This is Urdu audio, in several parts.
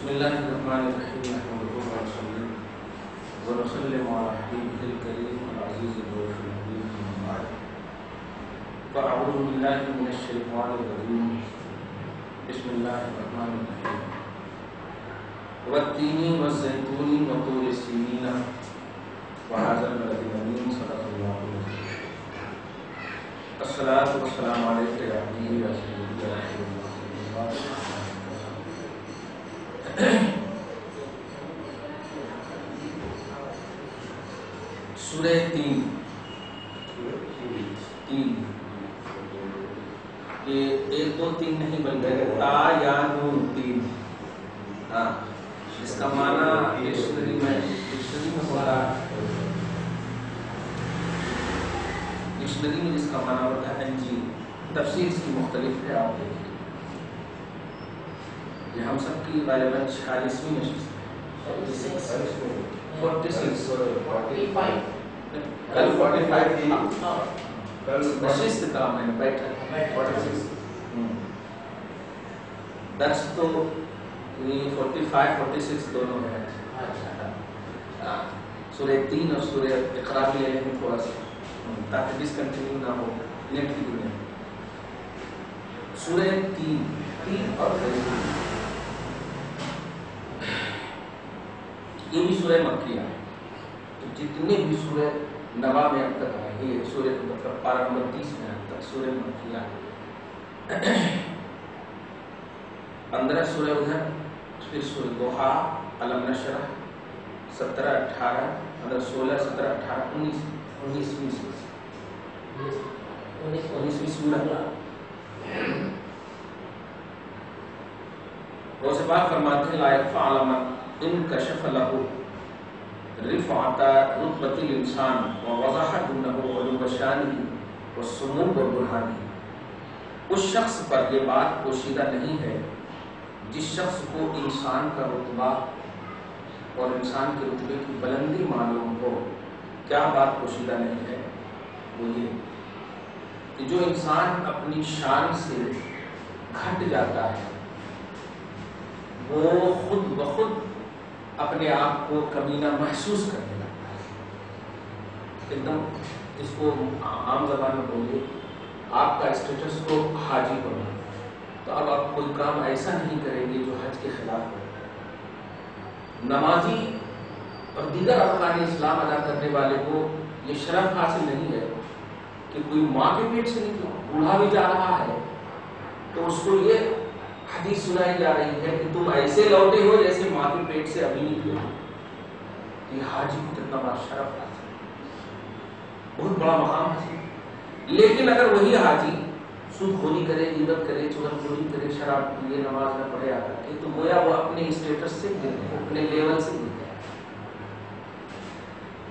الله الرحمن الرحيم نحمده ونصلي ونسلم على حبيبه الكريم العزيز الرؤوف الرحيم أما بعد فأعوذ بالله من الشيطان الرجيم بسم الله الرحمن الرحيم والتين والزيتون وطور سينين وهذا البلد الأمين صدق الله العظيم الصلاة والسلام عليك يا حبيبي يا سيدي يا رسول الله سورہ تین یہ ایک دو تین نہیں بلکہ تا یا نون تین. ہاں اس کا معنی ڈکشنری میں ہوتا ہے. ڈکشنری میں جس کا معنی ہوتا ہے انجیل. تفسیر اس کی مختلف ہے. آپ دیکھیں یہ ہم سب کی غالباً 46ویں نشست ہے. 46 کل 45 تھی. نشست کا میں نے بیٹھا 46 درس تو 45 46 دونوں ہے. سورہ 3 اور سورہ اقرا بھی ہے لیکن تھوڑا سا تاکہ ڈسکنٹینیو نہ ہو نیٹ کی دنیا. سورہ 3 اور یہ بھی سورہ مکیہ ہے. تو جتنے بھی سورہ نوا میں اب تک آئے یہ سورہ مطلب پارہ نمبر 30 میں اب تک سورہ مکیہ ہے. 15 سورہ ادھر، پھر سورہ دوحہ، علم نشرح 17 18 مطلب 16 17 18 19ویں سورہ. غوث پاک فرماتے ہیں لا يخفى على من انكشف له رفعة رتبة الإنسان ووضح دونه علو شانه والسمو وبرهانه. اس شخص پر یہ بات پوشیدہ نہیں ہے جس شخص کو انسان کا رتبہ اور انسان کے رتبے کی بلندی معلوم ہو. کیا بات پوشیدہ نہیں ہے؟ وہ یہ کہ جو انسان اپنی شان سے گھٹ جاتا ہے وہ خود بخود اپنے آپ کو کمینہ محسوس کرنے لگتا ہے. ایک دم اس کو عام زبان میں بولیے آپ کا اسٹیٹس کو حاجی ہونا، تو اب آپ کوئی کام ایسا نہیں کریں گے جو حج کے خلاف ہو. نمازی اور دیگر ارکان اسلام ادا کرنے والے کو یہ شرف حاصل نہیں ہے کہ کوئی ماں کے پیٹ سے نکلا بوڑھا بھی جا رہا ہے تو اس کو یہ حدیث سنائی جا رہی ہے کہ تم ایسے لوٹے ہو جیسے ماں کے پیٹ سے ابھی نکلے ہو. یہ حاجی کو کتنا بڑا شرف حاصل، بہت بڑا مقام حاصل. لیکن اگر وہی حاجی سود خوری کرے، غیبت کرے، چغل خوری کرے، شراب پیے، نماز نہ پڑھے آتا کہ تو گویا وہ اپنے اسٹیٹس سے گر گئے، اپنے لیول سے گر گئے.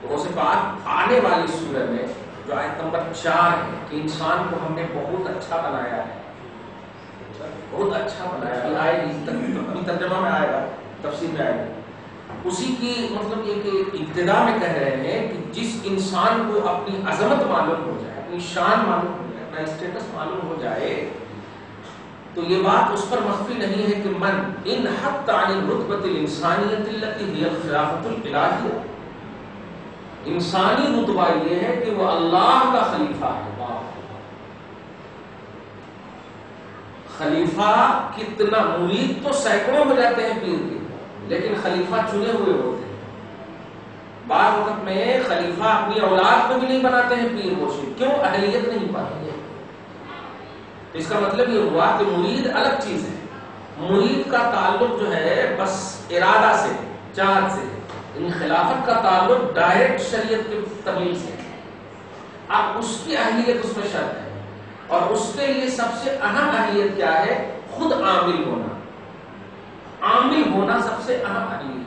تو اسے بات آنے والی سورہ میں جو آیت نمبر 4 ہے کہ انسان کو ہم نے بہت اچھا بنایا ہے، بہت اچھا بنایا ہے. آئے گی ترجمہ میں آئے گا، تفسیر میں آئے گا. اسی کی مطلب یہ کہ ابتدا میں کہہ رہے ہیں کہ جس انسان کو اپنی عظمت معلوم ہو جائے، اپنی شان معلوم ہو جائے، اپنا اسٹیٹس معلوم ہو جائے تو یہ بات اس پر مخفی نہیں ہے کہ من ان حق عن الرتبۃ الانسانیۃ التي هي الخلافۃ الالہیہ. انسانی رتبہ یہ ہے کہ وہ اللہ کا خلیفہ ہے. خلیفہ کتنا، مرید تو سینکڑوں ہو جاتے ہیں پیر کے، لیکن خلیفہ چنے ہوئے ہوتے ہیں. بعض وقت میں خلیفہ اپنی اولاد کو بھی نہیں بناتے ہیں پیر مرشد. کیوں؟ اہلیت نہیں پاتے. اس کا مطلب یہ ہوا کہ مرید الگ چیز ہے. مرید کا تعلق جو ہے بس ارادہ سے، چاہت سے. یعنی خلافت کا تعلق ڈائریکٹ شریعت کی تبلیغ سے. اب اس کی اہلیت اس میں شرط ہے، اور اس کے لیے سب سے اہم اہلیت کیا ہے؟ خود عامل ہونا. عامل ہونا سب سے اہم اہلیت.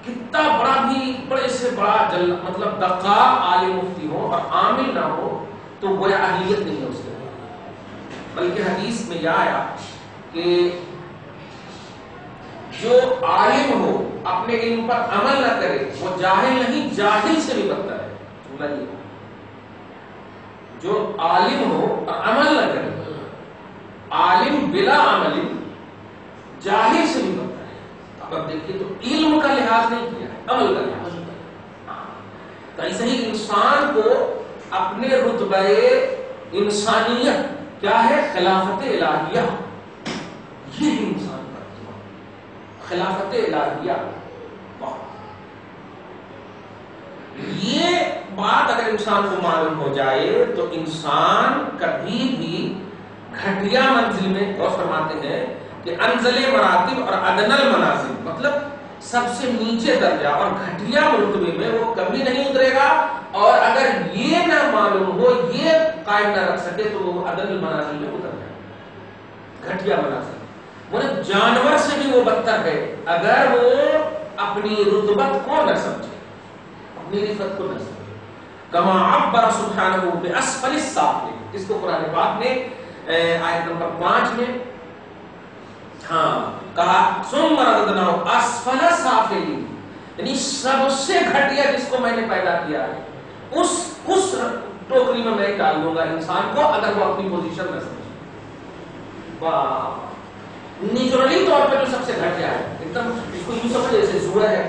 کتنا بڑا بھی بڑے سے بڑا مطلب دقا عالم مفتی ہو اور عامل نہ ہو تو گویا اہلیت نہیں ہے اس کے. بلکہ حدیث میں یہ آیا کہ جو عالم ہو اپنے علم پر عمل نہ کرے وہ جاہل نہیں، جاہل سے بھی بدتر ہے. جو عالم ہو اور عمل نہ کرے، عالم بلا عمل جاہل سے بھی بدتر ہے. اب دیکھیے تو علم کا لحاظ نہیں کیا ہے، عمل کا لحاظ. تو ایسے ہی انسان کو اپنے رتبہ انسانیت کیا ہے؟ خلافت الہیہ. یہ انسان کا رتبہ خلافت الہیہ. یہ بات اگر انسان کو معلوم ہو جائے تو انسان کبھی بھی گھٹیا منزل میں، غور فرماتے ہیں کہ انزل مراتب اور ادنل منازل، مطلب سب سے نیچے درجہ اور گھٹیا مرتبے میں وہ کبھی نہیں اترے گا. اور اگر یہ نہ معلوم ہو، یہ قائم نہ رکھ سکے تو وہ ادنل منازل میں اتر جائے، گھٹیا منازل. مطلب جانور سے بھی وہ بدتر ہے اگر وہ اپنی رتبت کو نہ سمجھے، اپنی رفت کو نہ سمجھے. کما عبر سبحانہ باسفل السافلین، اس کو قرآن پاک نے آیت نمبر 5 میں کہا ثم رددناه اسفل سافلین، یعنی سب سے گھٹیا جس کو میں نے پیدا کیا ہے اس ٹوکری میں میں ڈال دوں گا انسان کو اگر وہ اپنی پوزیشن نہ سمجھے. نیچرلی طور پہ جو سب سے گھٹیا ہے، ایک دم اس کو یوں سمجھ جیسے سور ہے،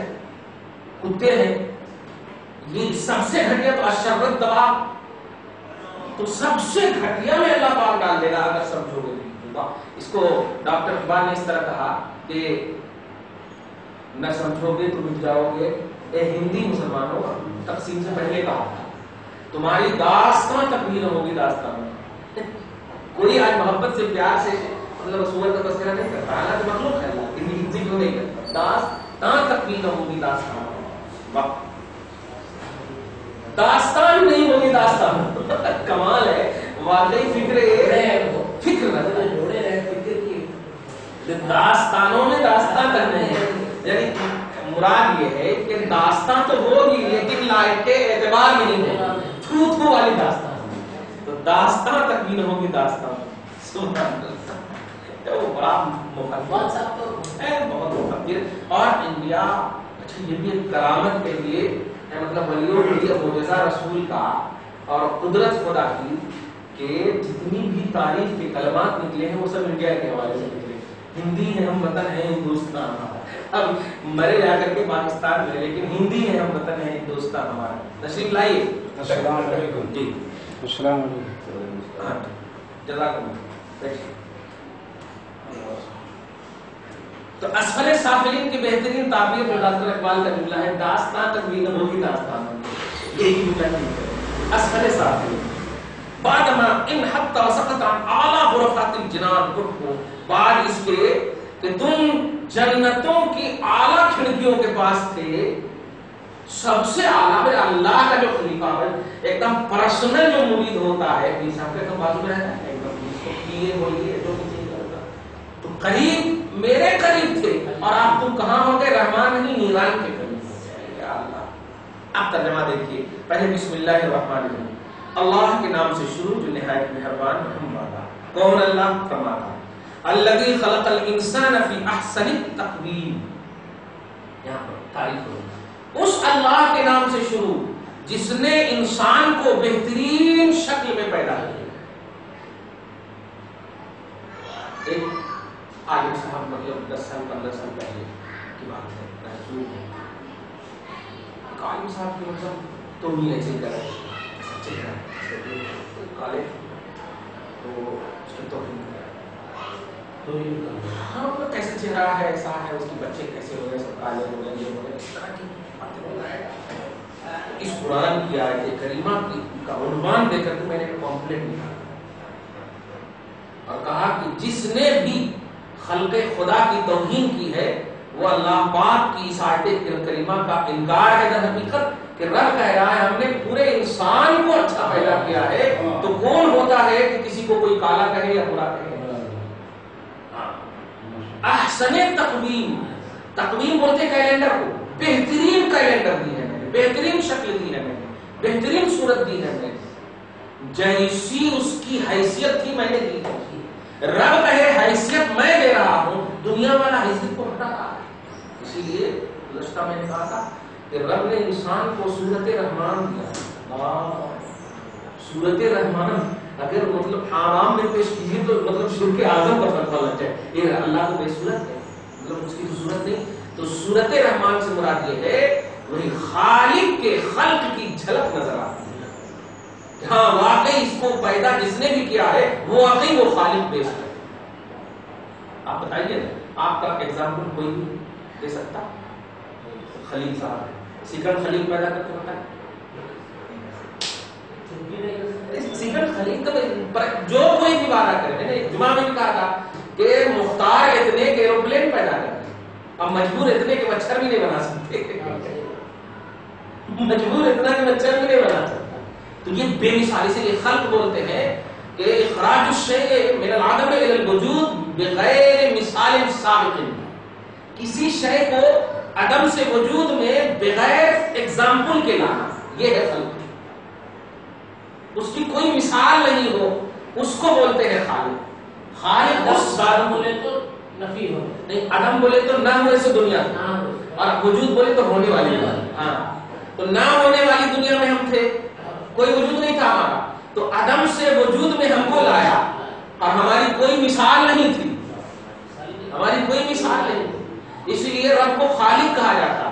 کتے ہیں، یہ سب سے گھٹیا تو اشرت دبا، تو سب سے گھٹیا میں اللہ پاک ڈال دے گا اگر سمجھو گے. اس کو ڈاکٹر اقبال نے اس طرح کہا کہ نہ سمجھو گے تو مٹ جاؤ گے. اے ہندی مسلمانوں، تقسیم سے پہلے کہا تھا تمہاری داستان تک بھی نہ ہوگی داستان. کوئی آج محبت سے پیار سے مطلب رسول کا تذکرہ نہیں کرتا، حالانکہ مخلوق ہے اللہ، ہندی کیوں نہیں کرتا. داستان تک بھی نہ ہوگی داستان، داستان نہیں ہوگی داستان. کمال ہے واقعی. فکر داستانوں میں داستان تک نہیں ہے. یعنی مراد یہ ہے کہ داستان تو ہوگی لیکن لائق کے اعتبار میں نہیں ہوگی، چھوت کو والی داستان. تو داستان تک بھی نہ ہوگی داستان. وہ بڑا مفکر ہے، بہت مفکر. اور انبیاء، اچھا یہ بھی ایک کرامت کے لیے مطلب ولیوں کے لیے معجزہ رسول کا اور قدرت خدا کی کہ جتنی بھی تاریخ کے کلمات نکلے ہیں وہ سب انڈیا کے حوالے سے نکلے. ہندی ہے ہم وطن ہے ہندوستان، اب مرے جا کر کے پاکستان میں، لیکن ہندی ہے ہم وطن ہے ہندوستان ہمارا. تشریف لائیے. السلام علیکم. جی السلام علیکم. جزاک اللہ. تو اسفل سافلین کی بہترین تعبیر جو ڈاکٹر اقبال کا جملہ ہے، داستان تک بھی نہ ہوگی داستان. یہی جملہ ہے اسفل سافلین. بعدما ان حتی وسقط عن اعلی غرفات الجنان، بعد اس کے کہ تم جنتوں کی اعلی کھڑکیوں کے پاس تھے، سب سے اعلی اللہ کا جو خلیفہ ہے، ایک دم پرسنل جو مرید ہوتا ہے، بھی صاحب کے بازو میں رہتا ہے، ایک دم اس کو کیے بولیے جو بھی چیز کرتا، تو قریب میرے قریب تھے. اور آپ تم کہاں ہو گئے؟ رحمان نہیں نیران کے قریب. یا اللہ. آپ ترجمہ دیکھیے. پہلے بسم اللہ الرحمن الرحیم، اللہ کے نام سے شروع جو نہایت مہربان رحم والا. کون اللہ؟ فرماتا الذی خلق الانسان فی احسن تقویم. یہاں پر تعریف ہو اس اللہ کے نام سے شروع جس نے انسان کو بہترین شکل میں پیدا کیا. ایک عالم صاحب مطلب 10 سال 15 سال پہلے کی بات ہے، محسوس ہے عالم صاحب کی مطلب تو نہیں ایسے کر رہے کالج تو اس کی توہین ہاں وہ کیسے چہرہ ہے، ایسا ہے، اس کے بچے کیسے ہو گئے، سب کالے ہو گئے، یہ ہو گئے، اس طرح کی باتیں ہو رہا ہے. اس قرآن کی آیت کریمہ کا عنوان دے کر کے میں نے کمپلیٹ لکھا اور کہا کہ جس نے بھی خلق خدا کی توہین کی ہے وہ اللہ پاک کی اس آیت کریمہ کا انکار ہے. در حقیقت کہ رب کہہ رہا ہے ہم نے پورے انسان کو اچھا پیدا کیا ہے، تو کون ہوتا ہے کہ کسی کو کوئی کالا کہے یا برا کہے. احسن تقویم، تقویم بولتے کیلنڈر کو، بہترین کیلنڈر دی ہے میں نے، بہترین شکل دی ہے میں نے، بہترین صورت دی ہے میں نے، جیسی اس کی حیثیت تھی میں نے دی ہے. رب کہے حیثیت میں دے رہا ہوں، دنیا والا حیثیت کو ہٹا رہا ہے. اسی لیے گزشتہ میں نے کہا تھا کہ رب نے انسان کو صورت رحمان دیا. صورت رحمان اگر مطلب آرام میں پیش کیجیے تو مطلب شرک اعظم کا فتویٰ لگ جائے. یہ اللہ کو بے صورت ہے، مطلب اس کی تو صورت نہیں. تو سورت رحمان سے مراد یہ ہے وہی خالق کے خلق کی جھلک نظر آتی ہے. ہاں واقعی اس کو پیدا جس نے بھی کیا ہے وہ واقعی وہ خالق پیش ہے. آپ بتائیے آپ کا ایگزامپل کوئی دے سکتا؟ خلیل صاحب سیکنڈ خلیل پیدا کرتے ہوتا ہے. سیکنڈ خلیل کا جو کوئی بھی وعدہ کرے. میں نے جمعہ میں بھی کہا تھا کہ مختار اتنے کہ ایروپلین پیدا کرتے ہیں، اب مجبور اتنے کہ مچھر بھی نہیں بنا سکتے. مجبور اتنا کہ مچھر بھی نہیں بنا سکتا. تو یہ بے مثالی سے یہ خلق بولتے ہیں کہ اخراج الشیء من العدم الى الوجود بغیر مثال سابق. کسی شے کو عدم سے وجود میں بغیر ایگزامپل کے لانا، یہ ہے خلق. اس کی کوئی مثال نہیں ہو اس کو بولتے ہیں خالق. خالق اس ذات بولے تو نفی ہو نہیں، عدم بولے تو نہ ہونے سے دنیا، اور وجود بولے تو ہونے والی. ہاں تو نہ ہونے والی دنیا میں ہم تھے، کوئی وجود نہیں تھا ہمارا، تو عدم سے وجود میں ہم کو لایا اور ہماری کوئی مثال نہیں تھی. ہماری کوئی مثال نہیں تھی، اس لیے رب کو خالق کہا جاتا.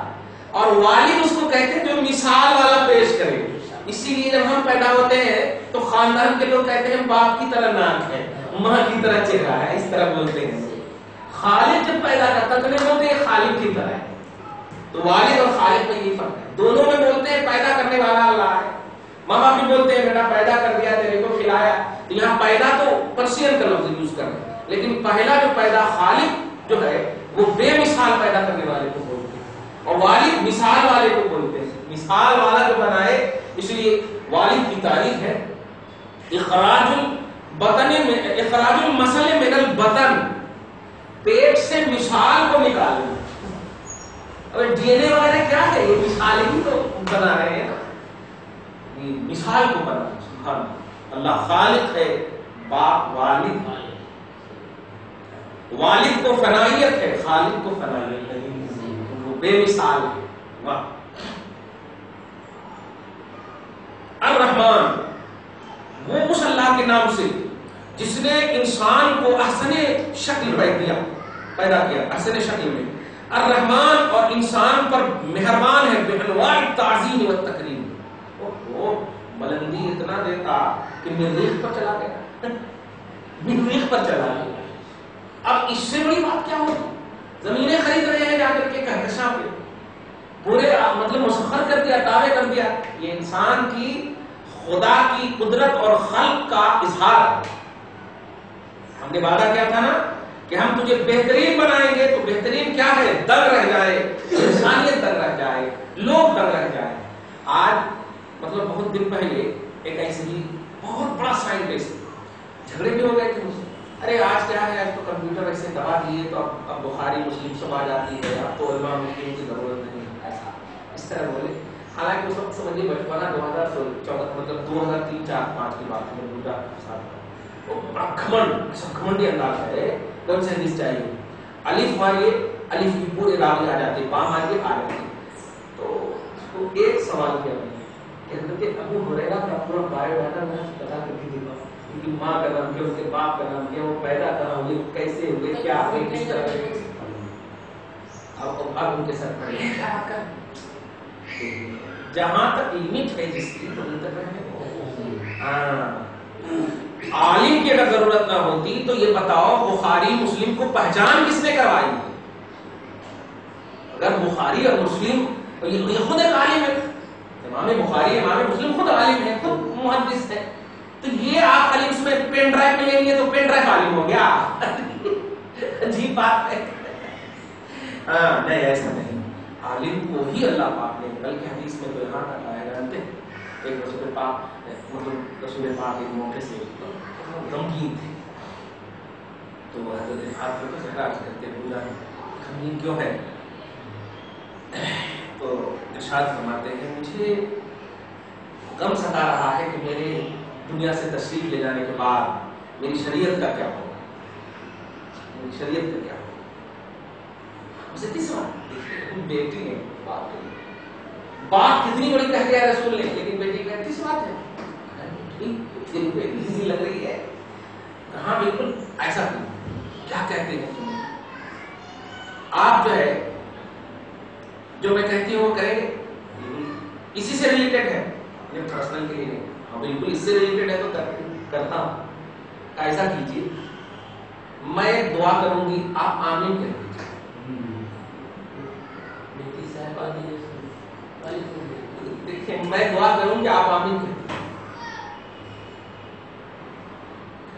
اور والد اس کو کہتے ہیں جو مثال والا پیش کرے. اسی لیے جب ہم پیدا ہوتے ہیں تو خاندان کے لوگ کہتے ہیں باپ کی طرح ناک ہے، ماں کی طرح چہرہ ہے، اس طرح بولتے ہیں. خالق جب پیدا کرتا تو نہیں بولتے یہ خالق کی طرح ہے. تو والد اور خالق میں یہ فرق ہے. دونوں میں بولتے ہیں پیدا کرنے والا اللہ ہے. ماں باپ بھی بولتے ہیں بیٹا پیدا کر دیا، تیرے کو کھلایا. تو یہاں پیدا تو پرشین کا لفظ یوز کر رہے ہیں، لیکن پہلا جو پیدا خالق جو ہے وہ بے مثال پیدا کرنے والے کو بولتے ہیں، اور والد مثال والے کو بولتے ہیں. مثال والا جو بنائے، اس لیے والد کی تعریف ہے اخراج المثل من البطن، پیٹ سے مثال کو نکالنا. اب ڈی این اے وغیرہ کیا ہے؟ یہ مثال ہی تو بنا رہے ہیں، مثال کو بنا. سبحان اللہ. خالق ہے باپ، والد والد کو فنائیت ہے، خالق کو فنائیت نہیں، وہ بے مثال ہے. واہ. الرحمن وہ اس اللہ کے نام سے جس نے انسان کو احسن شکل پیدا کیا، احسن شکل میں. الرحمن اور انسان پر مہربان ہے بانواع التعظیم والتکریم. وہ بلندی اتنا دیتا کہ مریخ پر چلا گیا، مریخ پر چلا گیا. اب اس سے بڑی بات کیا ہوگی؟ زمینیں خرید رہے ہیں جا کر کے کہکشاں پہ، پورے مطلب مسخر کر دیا، تابع کر دیا. یہ انسان کی خدا کی قدرت اور خلق کا اظہار. ہم نے وعدہ کیا تھا نا کہ ہم تجھے بہترین بنائیں گے. تو بہترین کیا ہے؟ در رہ جائے انسانیت، در رہ جائے لوگ، در رہ جائے. آج مطلب بہت دن پہلے ایک ایسے ہی بہت بڑا سائنٹسٹ جھگڑے بھی ہو گئے تھے مجھ سے. ارے آج کیا ہے، آج تو کمپیوٹر ایسے دبا دیے تو اب بخاری مسلم سب آ جاتی ہے، اب تو علماء مسلم کی ضرورت نہیں. ایسا اس طرح بولے. حالانکہ اس وقت سمجھیے بچپنا 2014 مطلب 2003-4-5 کی بات ہے. بوڑھا صاحب وہ بڑا گھمنڈی انداز ہے. کون سے حدیث چاہیے؟ الف ماریے، الف کی پورے راوی آ جاتے، با ماریے آ جاتے. تو اس کو ایک سوال کیا میں کہ حضرت ابو ہریرہ کا پورا بایو ڈاٹا میں بتا کر کے دیتا ہوں، ان کی ماں کا نام کیا، ان کے باپ کا نام کیا، وہ پیدا کہاں ہوئے، کیسے ہوئے، کیا ہوئے، کس طرح ہوئے. اب ان کے سر پڑے کیا کر جہاں تک لمٹ ہے جس کی وہیں تک رہے. عالم کی اگر ضرورت نہ ہوتی تو یہ بتاؤ بخاری مسلم کو پہچان کس نے کروائی؟ اگر بخاری اور مسلم یہ خود ایک عالم ہے، امام بخاری امام مسلم خود عالم ہے، خود محدث ہے. تو یہ آپ خالی اس میں پین ڈرائیو میں لیں گے تو پین ڈرائیو عالم ہو گیا. عجیب بات ہے. نہیں ایسا نہیں. عالم کو ہی اللہ پاک نے، بلکہ حدیث میں تو یہاں تک آیا جانتے ہیں ایک رسول پاک مطلب رسول پاک ایک موقع سے غمگین تھے تو حضرت فاطمہ کو زہرا کرتے بولا غمگین کیوں ہے؟ تو ارشاد فرماتے ہیں مجھے غم ستا رہا ہے کہ میرے دنیا سے تشریف لے جانے کے بعد میری شریعت کا کیا ہوگا، میری شریعت کا کیا ہوگا. اسے کس بات بیٹی ہے، بات کتنی بڑی کہہ دیا رسول نے، لیکن بیٹی کا کس بات ہے، بیٹی لگ رہی ہے. ہاں بالکل ایسا نہیں. کیا کہتے ہیں آپ جو ہے جو میں کہتی ہوں وہ کریں گے؟ اسی سے ریلیٹڈ ہے، یہ پرسنل کے لیے نہیں، ہاں بالکل اس سے ریلیٹڈ ہے تو کرتا ہوں۔ ایسا کیجیے، میں دعا کروں گی، آپ آمین کہہ دیجیے۔ دیکھیں میں دعا کروں گی، آپ آمین کہہ دیجیے،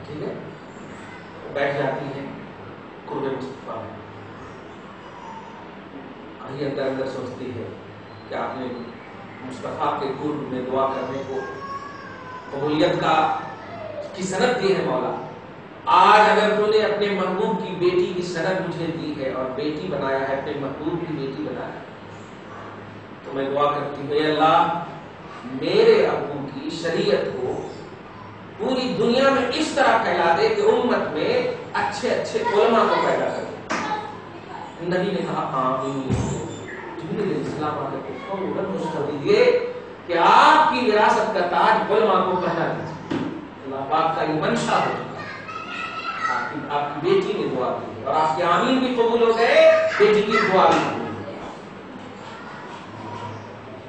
ٹھیک ہے؟ بیٹھ جاتی ہے قرب مصطفیٰ میں، کہیں اندر اندر سوچتی ہے کہ آپ نے مصطفیٰ کے قرب میں دعا کرنے کو قبولیت کی سند دی ہے مولا۔ آج اگر تو نے اپنے محبوب کی بیٹی کی سند مجھے دی ہے اور بیٹی بنایا ہے، اپنے محبوب کی بیٹی بنایا ہے، تو میں دعا کرتی ہوں اے اللہ میرے ابو کی شریعت کو پوری دنیا میں اس طرح پھیلا دے کہ امت میں اچھے اچھے علماء کو پیدا کر دے۔ نبی نے کہا آمین۔ جبریل علیہ السلام آ کے فوراً خوش کر دیجیے کہ آپ کی وراثت کا تاج علماء کو پہنا دیجیے۔ اللہ پاک کا یہ منشا ہو چکا، آپ کی بیٹی نے دعا کی اور آپ کے آمین بھی قبول ہو گئے، بیٹی کی دعا بھی قبول ہو گئی۔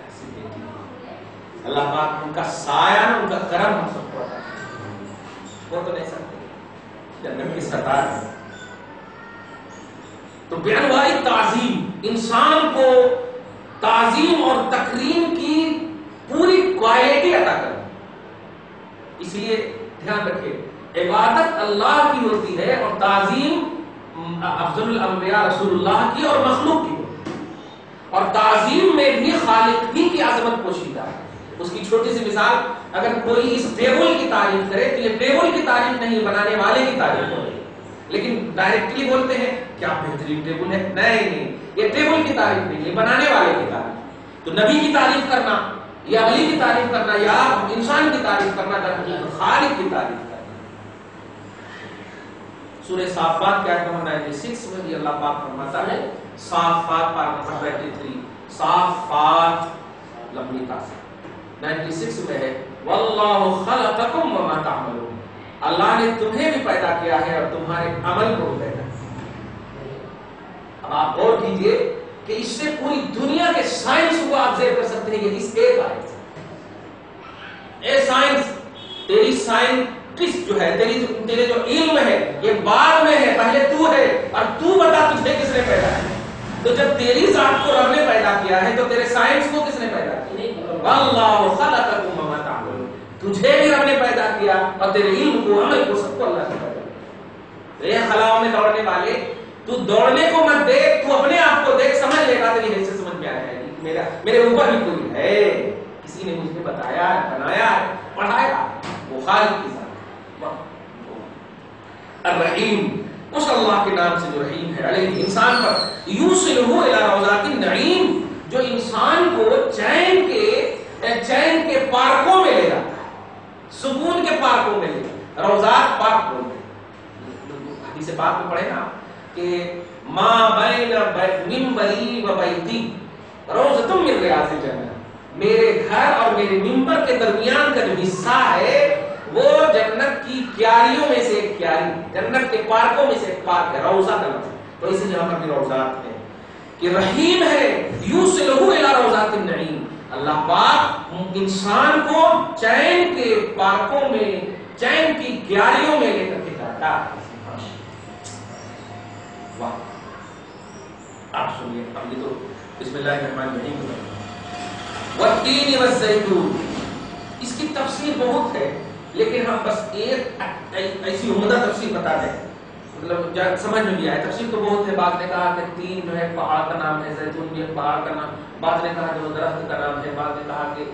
ایسی بیٹی اللہ پاک ان کا سایہ، ان کا کرم ہم سب کو عطا کرے۔ وہ تو نہیں سکتے، جنت کی سرکار ہے۔ تو بانواع تعظیم، انسان کو تعظیم اور تکریم کی پوری کوالٹی عطا کرنا۔ اس لیے دھیان رکھیں، عبادت اللہ کی ہوتی ہے اور تعظیم افضل الانبیاء رسول اللہ کی اور مخلوق کی ہوتی ہے، اور تعظیم میں بھی خالق ہی کی عظمت پوشیدہ ہے۔ اس کی چھوٹی سی مثال، اگر کوئی اس ٹیبل کی تعریف کرے تو یہ ٹیبل کی تعریف نہیں، بنانے والے کی تعریف ہو رہی ہے، لیکن ڈائریکٹلی بولتے ہیں کیا بہترین ٹیبل ہے، نہیں، یہ ٹیبل کی تعریف نہیں، یہ بنانے والے کی تعریف۔ تو نبی کی تعریف کرنا یا ولی کی تعریف کرنا یا انسان کی تعریف کرنا، در حقیقت خالق کی تعریف کرنا۔ سورہ صافات کے آیت نمبر 96 میں بھی اللہ پاک فرماتا ہے، صافات پارہ نمبر 83، صافات لمبی تاثیر 96 میں ہے، واللہ خلقکم وما تعملون، اللہ نے تمہیں بھی پیدا کیا ہے اور تمہارے عمل کو بھی پیدا کیا۔ اب آپ غور کیجئے کہ اس سے پوری دنیا کے سائنس کو آپ ذہن کر سکتے ہیں کہ اس ایک آیت سے، اے سائنس، تیری سائنٹسٹ جو ہے، تیرے جو علم ہے یہ بعد میں ہے، پہلے تو ہے، اور تو بتا تجھے کس نے پیدا کیا۔ تو جب تیری ذات کو رب نے پیدا کیا ہے تو تیرے سائنس کو کس نے پیدا کیا؟ واللہ خلقکم وما تعملون، تجھے بھی رب نے پیدا کیا اور تیرے علم کو، عمل کو، سب کو اللہ نے پیدا کیا۔ یہ خلاؤں میں دوڑنے والے، تو دوڑنے کو مت دیکھ، تو اپنے آپ کو دیکھ، سمجھ لے گا، تیری حیثیت سمجھ میں آیا ہے میرے اوپر بھی کوئی ہے، کسی نے مجھے بتایا ہے، بنایا ہے، پڑھایا، وہ خالق کی ذات۔ الرحیم، اس اللہ کے نام سے جو رحیم ہے علیہ انسان پر، یوصلہ الی روضات النعیم، جو انسان کو چین کے پارکوں میں لے جاتا ہے، سکون کے پارکوں میں لے جاتا ہے۔ روضات پارک بولتے ہیں، حدیث پاک میں پڑھے نا کہ ما بین منبری و بیتی روضۃ من ریاض الجنہ، میرے گھر اور میرے منبر کے درمیان کا جو حصہ ہے وہ جنت کی کیاریوں میں سے ایک کیاری، جنت کے پارکوں میں سے ایک پارک ہے، روضہ کا لفظ ہے۔ تو اسی جہاں پر بھی روضات ہیں کہ رحیم ہے، یوصلہ الی روضات النعیم، اللہ پاک انسان کو چین کے پارکوں میں، چین کی کیاریوں میں لے کر کے جاتا ہے۔ واہ، آپ سنیے، اب یہ تو بسم اللہ الرحمن الرحیم، والتین والزیتون، اس کی تفسیر بہت ہے، لیکن ہم بس ایک ایسی عمدہ تفسیر بتا دیں، مطلب سمجھ میں بھی آئے۔ تفسیر تو بہت ہے، بعض نے کہا کہ تین جو ہے پہاڑ کا نام ہے، زیتون بھی ایک پہاڑ کا نام، بعض نے کہا کہ وہ درخت کا نام ہے، بعض نے کہا کہ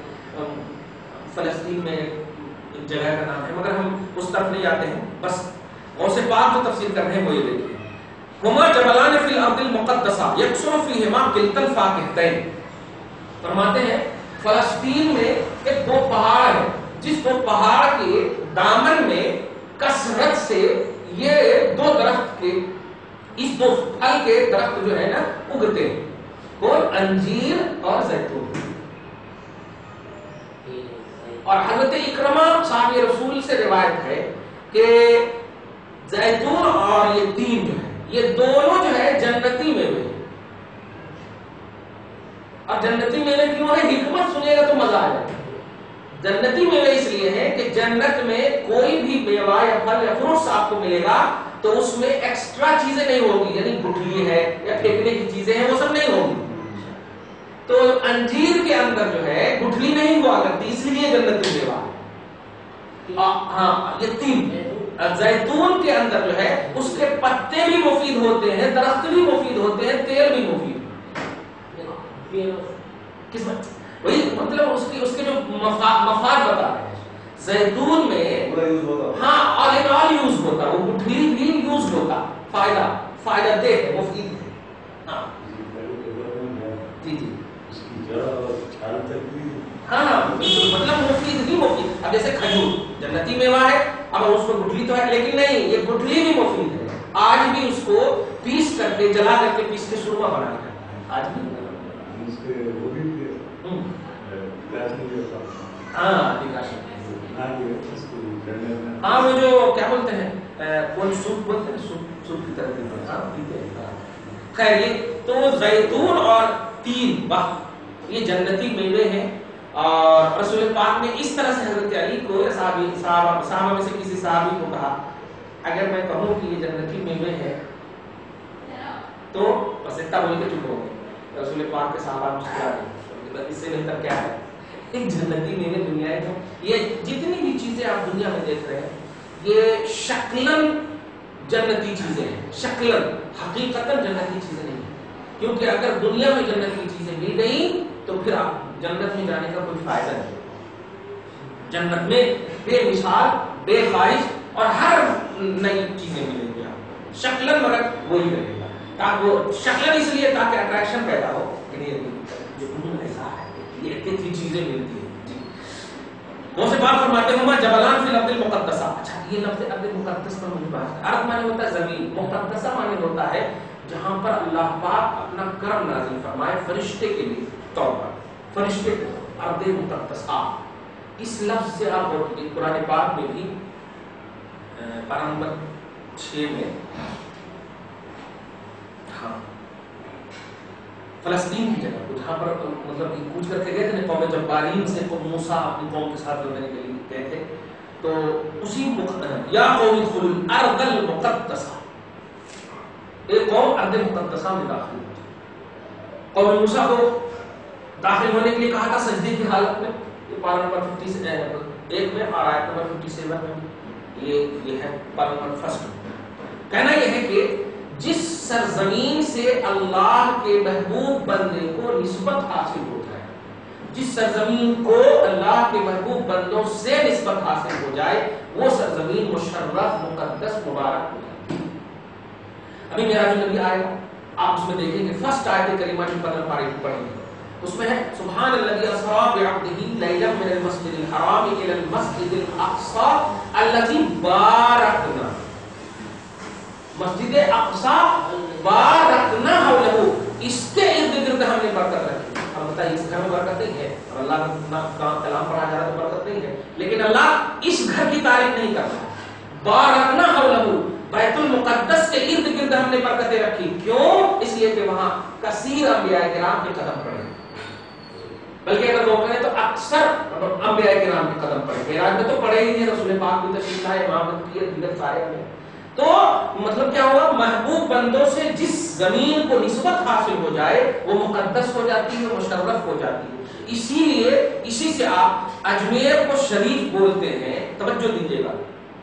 فلسطین میں ایک جگہ کا نام ہے، مگر ہم اس طرف نہیں جاتے ہیں، بس غوث پاک جو تفسیر کر رہے ہیں وہ یہ دیکھیں، ہما جبلان فی الارض المقدسہ یکسر فیہما کلتا الفاکہتین، فرماتے ہیں فلسطین میں ایک دو پہاڑ ہیں، جس دو پہاڑ کے دامن میں کثرت سے یہ دو درخت کے، اس دو پھل کے درخت جو ہے نا اگتے ہیں، کون؟ انجیر اور زیتون۔ اور حضرت اکرمہ صحابی رسول سے روایت ہے کہ زیتون اور یہ تین جو ہے، یہ دونوں جو ہے جنتی میں ہوئے، اب جنتی میوے کیوں ہے؟ حکمت سنیے گا تو مزہ آ جائے گا. جنتی میوے اس لیے ہیں کہ جنت میں کوئی بھی میوہ یا پھل یا فروٹس آپ کو ملے گا تو اس میں ایکسٹرا چیزیں نہیں ہوگی، یعنی گٹھلی ہے یا پھینکنے کی چیزیں ہیں وہ سب نہیں ہوگی. تو انجیر کے اندر جو ہے گٹھلی نہیں ہوا کرتی، اس لیے جنتی میوہ. ہاں یہ تین. زیتون کے اندر جو ہے اس کے پتے بھی مفید ہوتے ہیں، درخت بھی مفید ہوتے ہیں، تیل بھی مفید. کس بات؟ وہی مطلب اس کے جو مفاد بتا رہے ہیں. زیتون میں ہاں آل یوز ہوتا، وہ گٹھلی بھی یوز ہوتا، فائدہ دہ ہے، مفید ہے. ہاں جی جی ہاں مطلب مفید ہی مفید. اب جیسے کھجور جنتی میوہ ہے، اب اس میں گٹھلی تو ہے لیکن نہیں، یہ گٹھلی بھی مفید ہے. آج بھی اس کو پیس کر کے جلا کر کے پیس کے سرما بنایا جاتا ہے آج بھی. ہاں وہ جو کیا بولتے ہیں کوئی سوپ بولتے ہیں، سوپ کی طرح پیتے ہیں. خیر یہ تو زیتون اور تین یہ جنتی میوے ہیں. اور رسول پاک نے اس طرح سے حضرت علی کو صحابہ میں سے کسی صحابی کو کہا اگر میں کہوں کہ یہ جنتی میوے ہیں تو بس اتنا بول کے چپ ہو گئے. رسول پاک کے صحابہ مسکرا گئے، اس سے بہتر کیا ہے. ایک جنتی میوے دنیا ہے. یہ جتنی بھی چیزیں آپ دنیا میں دیکھ رہے ہیں یہ شکلن جنتی چیزیں ہیں، شکلن، حقیقتاً جنتی چیزیں نہیں ہیں. کیونکہ اگر دنیا میں جنت کی چیزیں مل گئی تو پھر آپ جنت میں جانے کا کوئی فائدہ نہیں. جنت میں بے مثال، بے خواہش اور ہر نئی چیزیں ملیں گی آپ. شکلن مگر وہی رہے گا. وہ شکلن اس لیے تاکہ اٹریکشن پیدا ہو کہ ایسا ہے، یہ اتنی چیزیں ملتی ہیں. جی وہ سے بات فرماتے ہیں جبلان فی الارض المقدسہ. اچھا یہ لفظ ارض مقدس پر مجھے بات، ارض معنی ہوتا ہے زمین، مقدسہ معنی ہوتا ہے جہاں پر اللہ پاک اپنا کرم نازل فرمائے فرشتے کے لیے طور پر. فرشتے ارض مقدسہ اس لفظ سے آپ قرآن پاک میں بھی پارہ نمبر 6 میں ہاں فلسطین کی جگہ جہاں پر مطلب کچھ کر کے گئے تھے قوم جبارین سے موسیٰ اپنی قوم کے ساتھ لڑنے کے لیے گئے تھے. تو اسی یا قوم ادخلوا الارض المقدسہ، ایک قوم ارض مقدسہ میں داخل ہوئی. قوم موسیٰ کو داخل ہونے کے لیے کہا تھا سجدے کی حالت میں. یہ پارہ نمبر 51 میں اور آیت نمبر 57 میں یہ ہے پارہ نمبر 1. کہنا یہ ہے کہ جس سرزمین سے اللہ کے محبوب بندے کو نسبت حاصل ہو جائے، جس سرزمین کو اللہ کے محبوب بندوں سے نسبت حاصل ہو جائے وہ سرزمین مشرف، مقدس، مبارک ہو جائے. ابھی میرا جو نبی آئے گا آپ اس میں دیکھیں گے فرسٹ آیت کریمہ جو پڑھیں گے اس میں ہے سبحان الذی اسری بعبدہ لیلا من المسجد الحرام الی المسجد الاقصی الذی بارکنا. مسجد اقصی بارکنا حولہ، اس کے ارد گرد ہم نے برکت رکھی. اب بتائیے اس گھر میں برکت نہیں ہے، اور اللہ کا کلام پڑھا جا رہا تو برکت نہیں ہے، لیکن اللہ اس گھر کی تعریف نہیں کر رہا. بارکنا حولہ، بیت المقدس کے ارد گرد ہم نے برکتیں رکھی. کیوں؟ اس لیے کہ وہاں کثیر انبیاء کرام کے قدم پڑے، بلکہ اگر وہ کہیں تو اکثر انبیاء کرام کے قدم پڑے. معراج میں تو پڑے ہی نہیں، رسول پاک بھی تشریف لائے، امامت کی دیگر سارے میں. تو مطلب کیا ہوا؟ محبوب بندوں سے جس زمین کو نسبت حاصل ہو جائے وہ مقدس ہو جاتی ہے، مشرف ہو جاتی ہے. اسی لیے اسی سے آپ اجمیر کو شریف بولتے ہیں. توجہ دیجیے گا،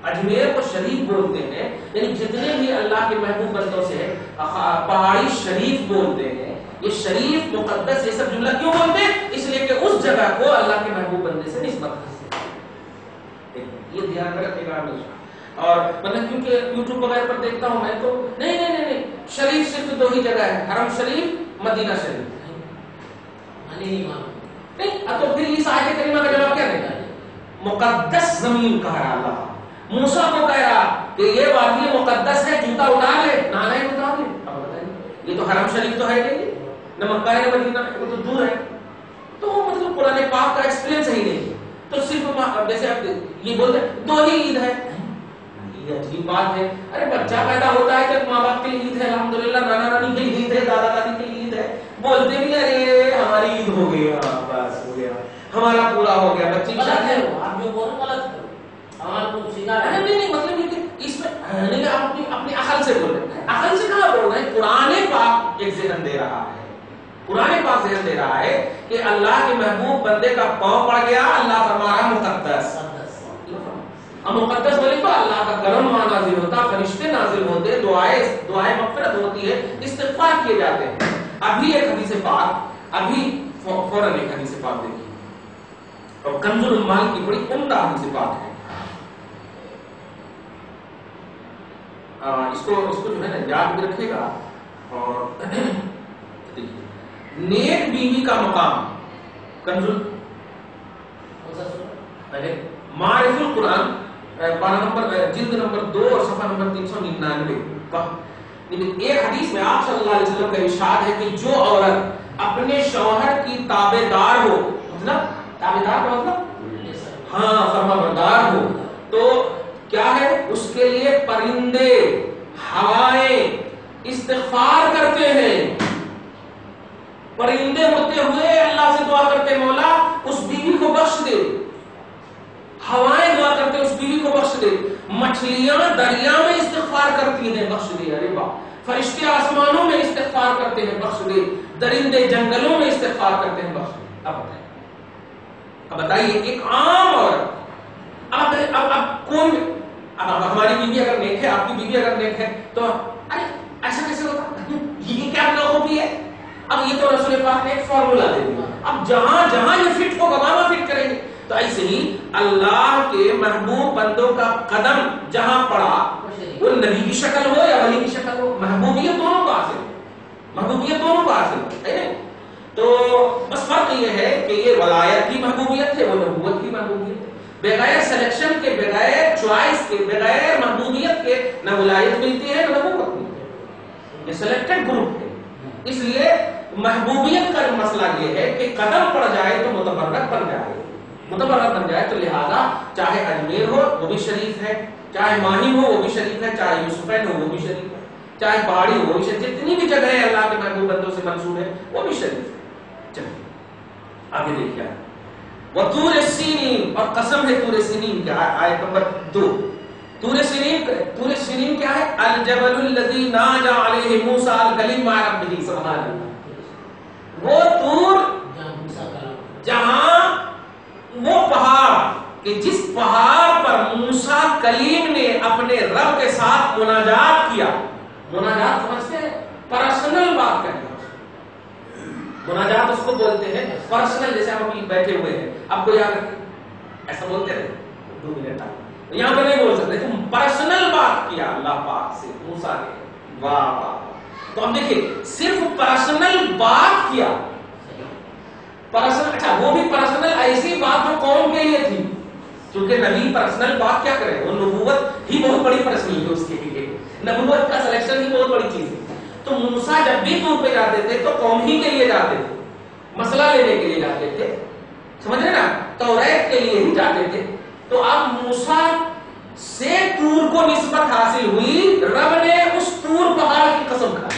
اجمیر کو شریف بولتے ہیں، یعنی جتنے بھی اللہ کے محبوب بندوں سے پہاڑی شریف بولتے ہیں، یہ شریف، مقدس، یہ سب جملہ کیوں بولتے ہیں؟ اس لیے کہ اس جگہ کو اللہ کے محبوب بندے سے نسبت حاصل. یہ دھیان میں رکھے گا ہمیشہ. اور مطلب کیونکہ یوٹیوب وغیرہ پر دیکھتا ہوں میں تو نہیں شریف صرف 2 ہی جگہ ہے، حرم شریف، مدینہ شریف. نہیں اب تو پھر اس آیت کریمہ کا جواب کیا دے گا؟ مقدس زمین کہا ہے اللہ. موسیٰ کو کہہ رہا کہ یہ وادی مقدس ہے، جوتا اتار لے، نانا ہی اتار لے. اب بتائیے یہ تو حرم شریف تو ہے نہیں، نہ مکہ ہے نہ مدینہ، وہ تو دور ہے. تو مطلب قرآن پاک کا ایکسپیرینس ہی نہیں. تو صرف جیسے آپ یہ بولتے ہیں 2 ہی عید ہے، یہ عجیب بات ہے. ارے بچہ پیدا ہوتا ہے تو ماں باپ کے لیے عید ہے، الحمدللہ، نانا نانی کے لیے عید ہے، دادا دادی کے لیے عید ہے. بولتے بھی ارے ہمارے ہماری عید ہو گئی، ہاں بس ہو گیا، ہمارا پورا ہو گیا، بچی کی شادی ہے۔ آپ جو بول رہے غلط کرو، ہمارا تو سیدھا ہے۔ نہیں مطلب یہ کہ اس میں نہیں، آپ اپنی عقل سے بول رہے ہیں، عقل سے کہاں بول رہے ہیں، قرآن پاک ایک ذہن دے رہا ہے، قرآن پاک ذہن دے رہا ہے کہ اللہ کے محبوب بندے کا پاؤں پڑ گیا، اللہ فرما رہا مقدس، اب مقدس بولے تو اللہ کا کرم وہاں نازل ہوتا، فرشتے نازل ہوتے، دعائیں مغفرت ہوتی ہے، استغفار کیے جاتے ہیں۔ ابھی ایک حدیث پاک، ابھی فوراً ایک حدیث پاک دیکھیے، اور کنز العمال کی بڑی عمدہ حدیث پاک ہے، اس کو جو ہے نا یاد بھی رکھے گا۔ اور نیک بیوی کا مقام، کنز معرف القرآن، پارہ نمبر جلد نمبر 2 اور صفحہ نمبر 399۔ ایک حدیث میں آپ صلی اللہ علیہ وسلم کا ارشاد ہے کہ جو عورت اپنے شوہر کی تابعدار ہو، مطلب تابعدار کا مطلب ہاں فرمانبردار ہو، تو کیا ہے اس کے لیے پرندے ہوائیں استغفار کرتے ہیں، پرندے اڑتے ہوئے اللہ سے دعا کرتے مولا اس بیوی کو بخش دے، ہوائیں دعا کرتے اس بیوی کو بخش دے، مچھلیاں دریا میں استغفار کرتی ہیں بخش دے، ارے واہ، فرشتے آسمانوں میں استغفار کرتے ہیں بخش دے، درندے جنگلوں میں استغفار کرتے ہیں بخش دے۔ اب بتائیے ایک عام اور اب کون، اب ہماری بیوی اگر نیک ہے، آپ کی بیوی اگر نیک ہے تو ارے ایسا کیسے ہوتا، یہ کیا خوبی ہے؟ اب یہ تو رسول پاک نے ایک فارمولا دے دیا، اب جہاں جہاں یہ فٹ ہوگا وہاں فٹ کریں گے۔ تو ایسے ہی اللہ کے محبوب بندوں کا قدم جہاں پڑا، وہ نبی کی شکل ہو یا ولی کی شکل ہو، محبوبیت دونوں کو حاصل، محبوبیت دونوں کو حاصل ہے۔ تو بس فرق یہ ہے کہ یہ ولایت کی محبوبیت ہے، وہ نبوت کی محبوبیت ہے، بغیر سلیکشن کے، بغیر چوائس کے، بغیر محبوبیت کے نہ ولایت ملتی ہے نہ نبوت ملتی ہے، یہ سلیکٹڈ گروپ ہے۔ اس لیے محبوبیت کا مسئلہ یہ ہے کہ قدم پڑ جائے تو متبرک بن جائے، متبرک بن جائے، تو لہذا چاہے اجمیر ہو وہ بھی شریف ہے، چاہے ماہم ہو وہ بھی شریف ہے، چاہے یوسفین ہو وہ بھی شریف ہے، چاہے پہاڑی ہو وہ بھی شریف، جتنی بھی جگہ ہے اللہ کے محبوب بندوں سے منسوب ہے وہ بھی شریف ہے۔ چلیے آگے دیکھیے، وطور سینین، اور قسم ہے طور سینین کیا ہے، آیت نمبر 2۔ طور سینین کیا ہے؟ الجبل الذی ناجا علیہ موسیٰ الکلیم مع ربہ، سبحان اللہ، وہ طور جہاں وہ پہاڑ کہ جس پہاڑ پر موسیٰ کلیم نے اپنے رب کے ساتھ مناجات کیا، مناجات سمجھتے ہیں، پرسنل بات کرنا، مناجات اس کو بولتے ہیں پرسنل، جیسے ہم ابھی بیٹھے ہوئے ہیں، اب کوئی آ کر ایسا بولتے ہیں 2 منٹ یہاں پہ نہیں بول سکتے، تم پرسنل بات کیا اللہ پاک سے موسیٰ نے، واہ واہ۔ تو اب دیکھیں صرف پرسنل بات کیا، پرسنل، اچھا وہ بھی پرسنل ایسی بات جو قوم کے لیے تھی، کیونکہ نبی پرسنل بات کیا کرے، وہ نبوت ہی بہت بڑی پرسنل ہے اس کے لیے، نبوت کا سلیکشن ہی بہت بڑی چیز ہے۔ تو موسیٰ جب بھی طور پہ جاتے تھے تو قوم ہی کے لیے جاتے تھے، مسئلہ لینے کے لیے جاتے تھے، سمجھ رہے نا، توریت کے لیے ہی جاتے تھے۔ تو اب موسیٰ سے طور کو نسبت حاصل ہوئی، رب نے اس طور پہاڑ کی قسم کھائی۔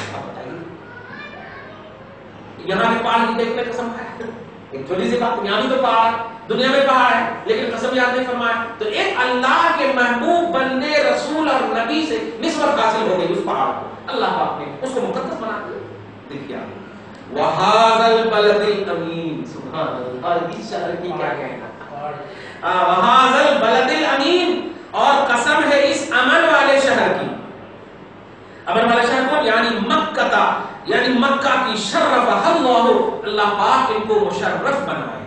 یہاں کے پہاڑ کی دیکھنے قسم کھائی، ایک چھوٹی سی بات، یہاں بھی تو پہاڑ، دنیا میں پہاڑ ہے، لیکن قسم یاد نہیں فرمایا۔ تو ایک اللہ کے محبوب بندے رسول اور نبی سے نسبت حاصل ہو گئی اس پہاڑ کو، اللہ پاک نے اس کو مقدس بنا دیا۔ دیکھیے آپ، وَهَذَا الْبَلَدِ الْأَمِينِ، سبحان اللہ، اس شہر کی کیا کہنا، وَهَذَا الْبَلَدِ الْأَمِينِ، اور قسم ہے اس امن والے شہر کی۔ امن والا شہر کون؟ یعنی مکہ، یعنی مکہ کی، شرفہ اللہ، اللہ پاک ان کو مشرف بنائے۔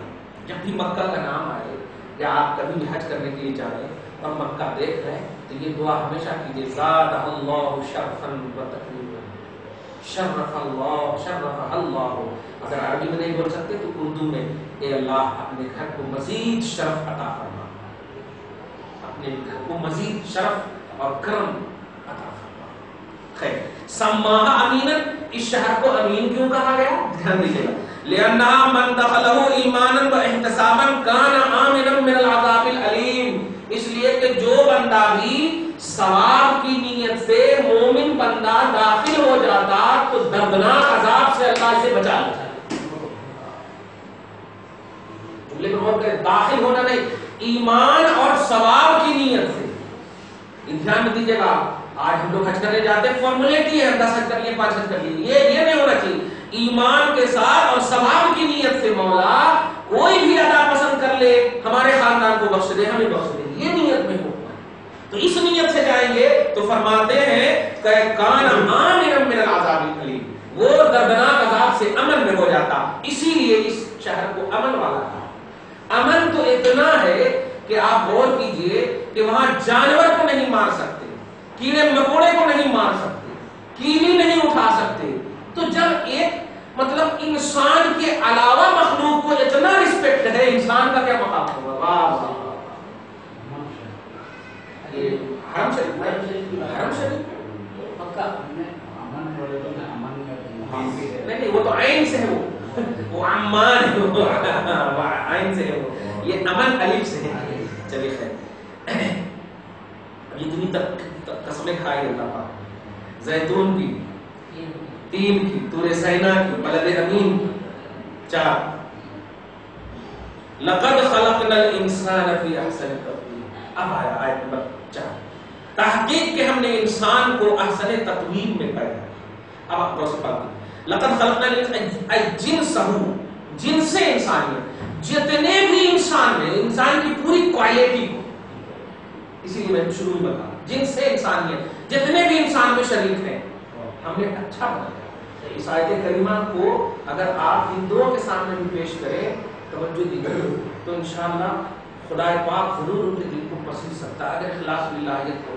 جب بھی مکہ کا نام آئے یا آپ کبھی بھی حج کرنے کے لیے جا رہے ہیں اور مکہ دیکھ رہے ہیں تو یہ دعا ہمیشہ کیجیے، زادہ اللہ شرفا و تکریما، شرف اللہ، شرف اللہ۔ اگر عربی میں نہیں بول سکتے تو اردو میں، اے اللہ اپنے گھر کو مزید شرف عطا فرما، اپنے گھر کو مزید شرف اور کرم عطا فرما۔ خیر، سماہ امیناً، اس شہر کو امین کیوں کہا گیا؟ دھیان دیجیے گا، لِأَنَّا مَنْ دَخَلَهُ إِيمَانًا وَاحْتِسَابًا كَانَ آمِنًا مِنَ الْعَذَابِ الْأَلِيمِ، اس لیے کہ جو بندہ بھی ثواب کی نیت سے مومن بندہ داخل ہو جاتا تو دردناک عذاب سے اللہ اسے بچا لیتا۔ داخل ہونا نہیں، ایمان اور ثواب کی نیت سے. دھیان میں دیجیے گا، آج ہم لوگ حج کرنے جاتے ہیں، فارمولیٹ ہی ہے 10 حج کر لیے 5 حج کر لیے، یہ نہیں ہونا چاہیے. ایمان کے ساتھ اور ثواب کی نیت سے مولا کوئی بھی ادا پسند کر لے، ہمارے خاندان کو بخش دے، ہمیں بخش دے، یہ نیت میں ہو. تو اس نیت سے جائیں گے تو فرماتے ہیں کہ کان آمنا من العذاب الالم، وہ دردناک عذاب سے امن میں ہو جاتا. اسی لیے اس شہر کو امن والا تھا. امن تو اتنا ہے کہ آپ غور کیجئے کہ وہاں جانور کو نہیں مار سکتے، کیڑے مکوڑے کو نہیں مار سکتے، کیڑی نہیں اٹھا سکتے. تو جب ایک مطلب انسان کے علاوہ مخلوق کو اتنا رسپیکٹ ہے، انسان کا کیا مقام ہوگا. واہ واہ. حرم شریف مکہ نہیں، وہ تو عین سے ہے، وہ عمان ہے، عین سے ہے، یہ امن الف سے ہے. چلیے خیر، اتنی تک قسمیں کھائی اللہ پاک، زیتون کی 3 کی، طور سینا کی، بلد امین کی 4. لقد خلقنا الانسان فی احسن تقویم. اب آیا آیت نمبر 4، تحقیق کہ ہم نے انسان کو احسن تقویم میں پیدا. اب آپ غور سے پڑھیں، لقد خلقنا الانسان جنسہ، جنس انسانیت، جتنے بھی انسان میں، انسان کی پوری کوالٹی کو، اسی لیے میں شروع میں بتا، جنس انسانیت جتنے بھی انسان میں شریک ہیں ہم نے اچھا بنایا. اس آیت کریمہ کو اگر آپ ہندوؤں کے سامنے بھی پیش کریں، توجہ دیجیے، تو انشاءاللہ خدا پاک ضرور ان کے دل کو پسند سکتا ہے اگر اخلاص باللہیت ہو.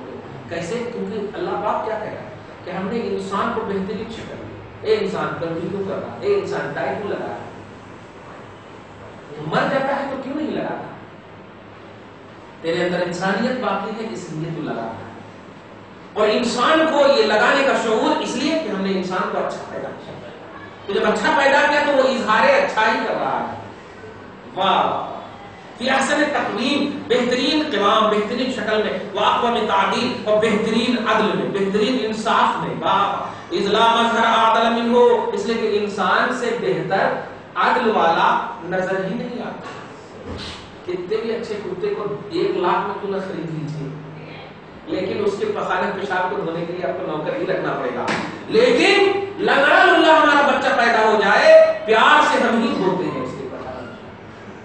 کیسے؟ کیونکہ اللہ پاک کیا کہہ رہا ہے کہ ہم نے انسان کو بہترین شکل دی. اے انسان گندگی کیوں کر رہا ہے؟ اے انسان ٹائی کیوں لگا ہے؟ مر جاتا ہے تو کیوں نہیں لگاتا؟ تیرے اندر انسانیت باقی ہے، اس لیے تو لگا رہا ہے. اور انسان کو یہ لگانے کا شعور اس لیے کہ ہم نے انسان کو اچھا پیدا کیا. تو جب اچھا پیدا کیا تو وہ اظہار اچھائی کر رہا ہے. واہ. فی احسن تقویم، بہترین قوام، بہترین شکل میں، واقوم تعدیل، اور بہترین عدل میں، بہترین انصاف میں. واہ. اذ لا مظہر اعدل منہ، اس لیے کہ انسان سے بہتر عدل والا نظر ہی نہیں آتا. کتنے بھی اچھے کتے کو 1 لاکھ میں کیوں نہ خرید لیجیے، لیکن اس کے پخانہ پیشاب کو دھونے کے لیے آپ کو نوکر ہی رکھنا پڑے گا. لیکن لنگڑا للہ ہمارا بچہ پیدا ہو جائے، پیار سے ہم ہی دھوتے ہیں اس کے پخانہ.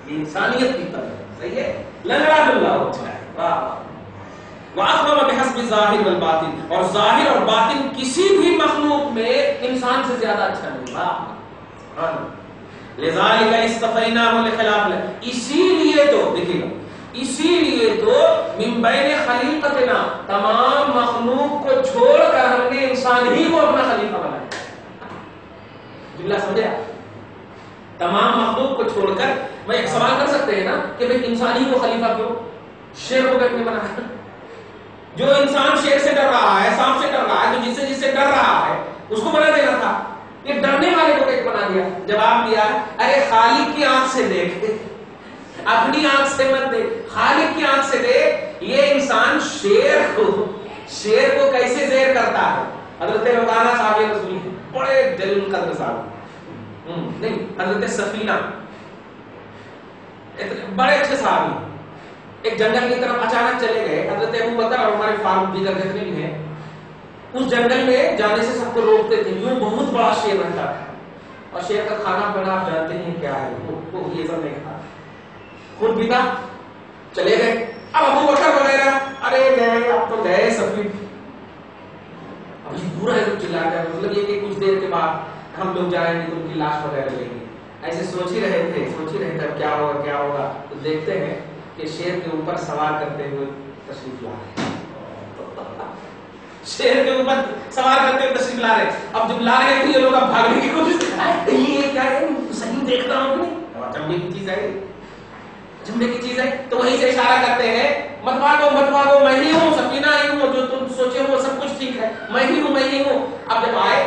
یہ انسانیت کی طرح صحیح ہے، لنگڑا للہ ہو جائے. واہ. وَأَقْوَمَ بِحَسْبِ الظَّاهِرِ وَالْبَاطِنِ، اور ظاہر اور باطن کسی بھی مخلوق میں انسان سے زیادہ اچھا نہیں. واہ. لذالک اصطفیناہ لخلاق اللہ، اسی لیے تو دیکھیے گا، اسی لیے تو من بین خلیقتنا، تمام مخلوق کو چھوڑ کر ہم نے انسان ہی کو اپنا خلیفہ بنایا. جملہ سمجھے آپ؟ تمام مخلوق کو چھوڑ کر. میں ایک سوال کر سکتے ہیں نا کہ بھئی انسان ہی کو خلیفہ کیوں؟ شیر کو کیوں بنایا؟ جو انسان شیر سے ڈر رہا ہے، سانپ سے ڈر رہا ہے، تو جس سے ڈر رہا ہے اس کو بنا دینا تھا. یہ ڈرنے والے کو کیوں بنا دیا؟ جواب دیا، ارے خالق کی آنکھ سے دیکھ، اپنی آنکھ سے مت دیکھ، خالق کی آنکھ سے دیکھ. یہ انسان شیر کو کیسے زیر کرتا ہے. حضرت مولانا صاحب رسول بڑے جلیل القدر صاحب، نہیں حضرت سفینہ بڑے اچھے صحابی، ایک جنگل کی طرف اچانک چلے گئے. حضرت ابو بکر اور عمر فاروق دیگر جتنے بھی ہیں اس جنگل میں جانے سے سب کو روکتے تھے. یوں بہت بڑا شیر رہتا ہے، اور شیر کا کھانا پینا آپ جانتے ہیں کیا ہے، وہ یہ سب نہیں کھا. خود پیتا چلے گئے. اب ابو بکر وغیرہ ارے گئے، اب تو گئے سفید. اب یہ پورا چلا گیا، مطلب یہ کہ کچھ دیر کے بعد ہم لوگ جائیں گے تو ان کی لاش وغیرہ لیں گے. ایسے سوچ ہی رہے تھے کیا ہوگا. تو دیکھتے ہیں کہ شیر کے اوپر سوار کرتے ہوئے تشریف لا رہے. شیر کے اوپر سوار کرتے ہوئے تشریف لا رہے. اب جب لا رہے تھے یہ لوگ اب بھاگنے کی کوشش کر رہے ہیں. یہ کیا ہے، صحیح دیکھتا ہوں کہ نہیں، چمڑے کی چیز ہے، چمڑے کی چیز ہے. تو وہیں سے اشارہ کرتے ہیں، مت بھاگو میں ہی ہوں، سفینہ ہی ہوں، جو تم سوچے وہ سب کچھ ٹھیک ہے، میں ہی ہوں. اب جب آئے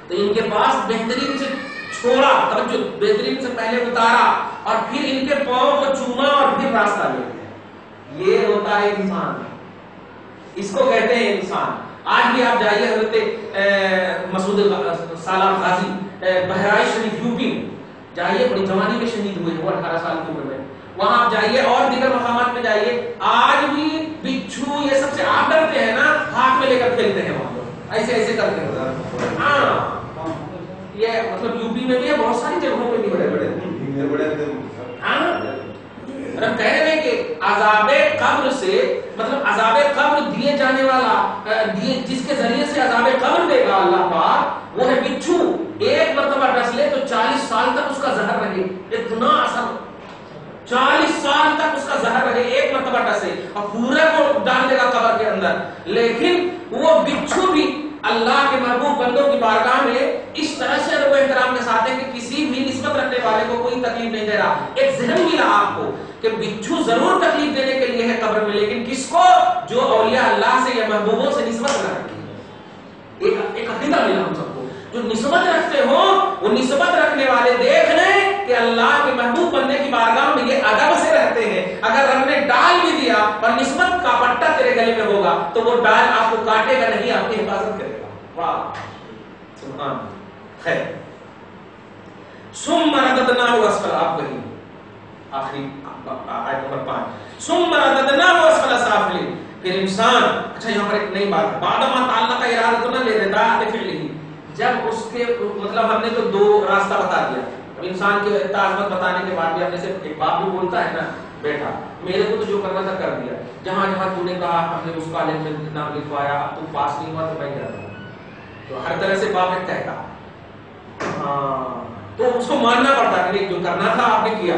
تو ان کے پاس بہترین سے چھوڑا، توجہ، بہترین سے پہلے اتارا اور پھر ان کے پاؤں کو چوما اور پھر راستہ لے گئے. یہ ہوتا ہے انسان، اس کو کہتے ہیں انسان. آج بھی آپ جائیے حضرت مسعود سالار غازی بہرائچ شریف یو پی جائیے، بڑی جوانی میں شہید ہوئے، وہ 18 سال کی عمر میں. وہاں آپ جائیے اور دیگر مقامات پہ جائیے، آج بھی بچھو یہ سب سے آپ ڈرتے ہیں نا، ہاتھ میں لے کر کھیلتے ہیں وہاں لوگ، ایسے ایسے کرتے ہیں. ہاں یہ مطلب یو پی میں بھی ہے، بہت ساری جگہوں پہ بھی بڑے بڑے. ہاں رب کہہ رہے ہیں کہ عذاب قبر سے مطلب عذاب قبر دیے جانے والا جس کے ذریعے سے عذاب قبر دے گا اللہ پاک، وہ ہے بچھو. ایک مرتبہ ڈس لے تو 40 سال تک اس کا زہر رہے. اتنا اثر، 40 سال تک اس کا زہر رہے، ایک مرتبہ ڈسے اور پورے کو ڈال دے گا قبر کے اندر. لیکن وہ بچھو بھی اللہ کے محبوب بندوں کی بارگاہ میں اس طرح سے ادب و احترام کے ساتھ ہے کہ کسی بھی نسبت رکھنے والے کو کوئی تکلیف نہیں دے رہا. ایک ذہن ملا آپ کو کہ بچھو ضرور تکلیف دینے کے لیے ہے قبر میں، لیکن کس کو؟ جو اولیاء اللہ سے یا محبوبوں سے نسبت رکھتی ہے. ایک عقیدہ ملا ہم سب کو، جو نسبت رکھتے ہو وہ نسبت رکھنے والے دیکھ لیں کہ اللہ کے محبوب بندے کی بارگاہ میں یہ ادب سے رہتے ہیں. اگر رب نے ڈال بھی دیا اور نسبت کا پٹا تیرے گلے میں ہوگا تو وہ ڈال آپ کو کاٹے گا نہیں، آپ کی حفاظت کرے گا. واہ سبحان. خیر ثم رددناه اسفل، آپ کہیں آخری آیت نمبر 5 ثم رددناه اسفل سافلین. پھر انسان، اچھا یہاں پر ایک نئی بات ہے، بعد ما تعلق ارادہ تو نہ لے دیتا ہے فعلی. جب اس کے مطلب ہم نے تو دو راستہ بتا دیا. اب انسان کی عظمت بتانے کے بعد بھی اپنے سے ایک باپ بھی بولتا ہے نا، بیٹا میرے کو تو جو کرنا تھا کر دیا، جہاں جہاں تو نے کہا ہم نے اس کالج میں نام لکھوایا، اب تو پاس نہیں ہوا تو میں جاتا ہوں. تو ہر طرح سے باپ ایک کہتا، ہاں تو اس کو ماننا پڑتا ہے کہ جو کرنا تھا آپ نے کیا،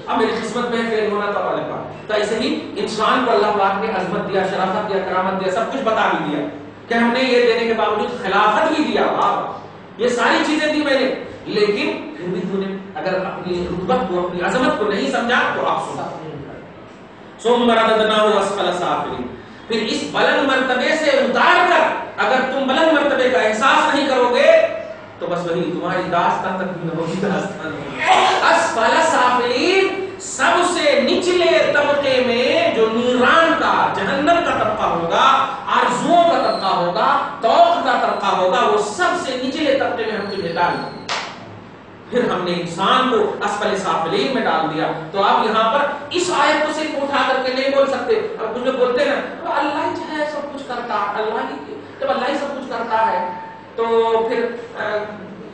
اب میری قسمت میں فیل ہونا تھا والے پاک. تو ایسے ہی انسان کو اللہ پاک نے عظمت دیا، شرافت دیا، کرامت دیا، سب کچھ بتا بھی دیا کہ ہم نے یہ دینے کے باوجود خلافت بھی دیا، یہ ساری چیزیں دی میں نے، لیکن پھر بھی تو نے اگر اپنی رتبت کو، اپنی عظمت کو نہیں سمجھا تو آپ سنا. ثم رددناه اسفل سافلین. پھر اس بلند مرتبے سے اتار کر اگر تم بلند مرتبے کا احساس نہیں کرو گے تو بس وہی تمہاری داستان تک بھی نہ ہوگی. داستان اسفل سافلین، سب سے نچلے طبقے میں جو نیران کا، جہنم کا طبقہ ہوگا، آرزوؤں کا طبقہ ہوگا، توق کا طبقہ ہوگا، وہ سب سے نچلے طبقے میں ہم تمہیں ڈال دیں. پھر ہم نے انسان کو اسفل سافلین میں ڈال دیا. تو آپ یہاں پر اس آیت کو صرف اٹھا کر کے نہیں بول سکتے. اب کچھ لوگ بولتے ہیں نا اللہ ہی جو ہے سب کچھ کرتا ہے، اللہ ہی جب اللہ ہی سب کچھ کرتا ہے تو پھر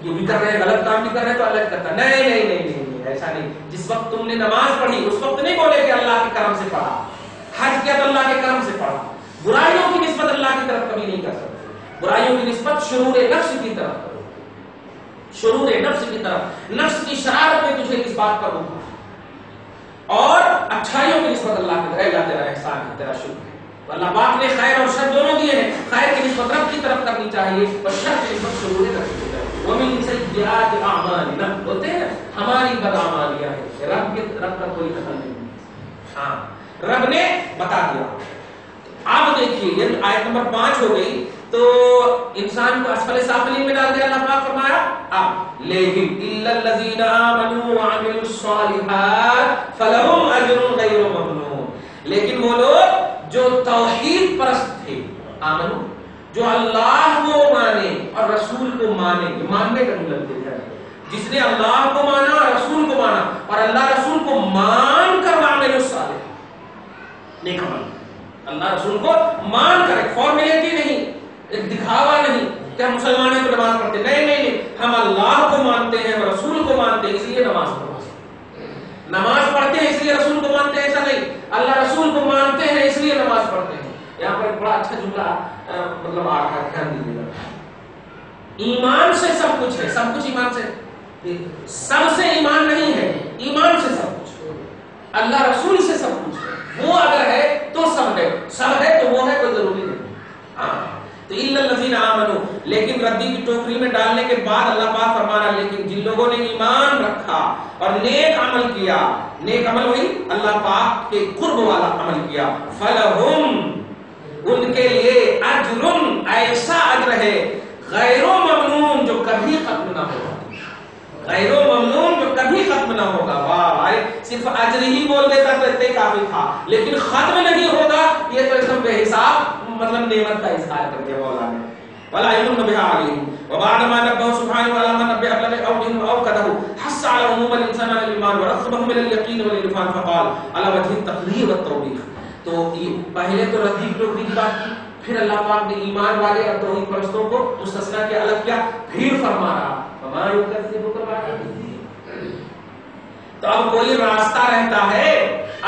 یہ بھی کر رہے ہیں، غلط کام بھی کر رہے ہیں تو اللہ کرتا ہے. نہیں نہیں نہیں نہیں، ایسا نہیں. جس وقت تم نے نماز پڑھی اس وقت نہیں بولے کہ اللہ کے کرم سے پڑھا، حج کیا تو اللہ کے کرم سے پڑھا. برائیوں کی نسبت اللہ کی طرف کبھی نہیں کر سکتے. برائیوں کی نسبت شرور نفس کی طرف کرو، شرور نفس کی طرف. نفس کی شرارت میں تجھے اس بات کا روکا، اور اچھائیوں کی نسبت اللہ کی طرف. اللہ تیرا احسان ہے، تیرا شکر ہے. اللہ پاک نے خیر اور شر دونوں دیے ہیں. خیر کی نسبت رب کی طرف کرنی چاہیے اور شر کی نسبت شرور نفس کی طرف. ومن سیئات اعمالنا، ہوتے ہیں ہماری بدعمالیاں ہیں، رب کا کوئی دخل نہیں. ہاں رب نے بتا دیا. آپ دیکھیے یہ آیت نمبر 5 ہو گئی. تو انسان کو اسفل سافلین میں ڈال دیا اللہ پاک فرمایا. اب لیکن الا الذين امنوا وعملوا الصالحات فلهم اجر غیر ممنون. لیکن وہ لوگ جو توحید پرست تھے، آمنو جو اللہ کو مانے اور رسول کو مانے، ماننے کا مطلب ہے جس نے اللہ کو مانا اور رسول کو مانا اور اللہ رسول کو مان کر وعملوا الصالحات، نیک عمل. اللہ رسول کو مان کر، ایک فارمیلٹی نہیں، ایک دکھاوا نہیں کہ ہم مسلمانوں کو نماز پڑھتے، نہیں نہیں نہیں، ہم اللہ کو مانتے ہیں، ہم رسول کو مانتے ہیں، اس لیے نماز پڑھتے ہیں، اس لیے رسول کو مانتے ہیں. ایسا نہیں، اللہ رسول کو مانتے ہیں اس لیے نماز پڑھتے ہیں. یہاں پر ایک بڑا اچھا جملہ مطلب آ رہا ہے، دھیان دیجیے گا. ایمان سے سب کچھ ہے، سب کچھ ایمان سے، سب سے ایمان نہیں ہے، ایمان سے سب کچھ، اللہ رسول سے سب کچھ ہے. وہ اگر ہے تو سب ہے، سب ہے تو وہ ہے، کوئی ضروری نہیں. ہاں تو الا الذين آمنوا، لیکن ردی کی ٹوکری میں ڈالنے کے بعد اللہ پاک فرما رہا ہے لیکن جن لوگوں نے ایمان رکھا اور نیک عمل کیا، نیک عمل وہی اللہ پاک کے قرب والا عمل کیا، فلہم، ان کے لیے اجر، ایسا اجر ہے، غیر ممنون، جو کبھی ختم نہ ہوگا، غیر ممنون جو کبھی ختم نہ ہوگا. واہ بھائی، صرف اجر ہی بول دیتا تو اتنے کافی تھا، لیکن ختم نہیں ہوگا یہ تو ایک دم بے حساب مطلب نعمت کا اظہار کر دیا مولا نے. ولا يمن بها عليهم وبعد ما نبه سبحانه وتعالى من نبه قبل او دين او كذا حس سأل عموم الإنسان عن الإيمان ورغبه من اليقين والعرفان فقال على وجه التقرير والتوبيخ. تو یہ پہلے تو ردیف لوگ کی بات کی، پھر اللہ پاک نے ایمان والے اور توحید پرستوں کو مستثنا کے الگ کیا، پھر فرما رہا فما یکذبک بعد بالدین. تو اب کوئی راستہ رہتا ہے،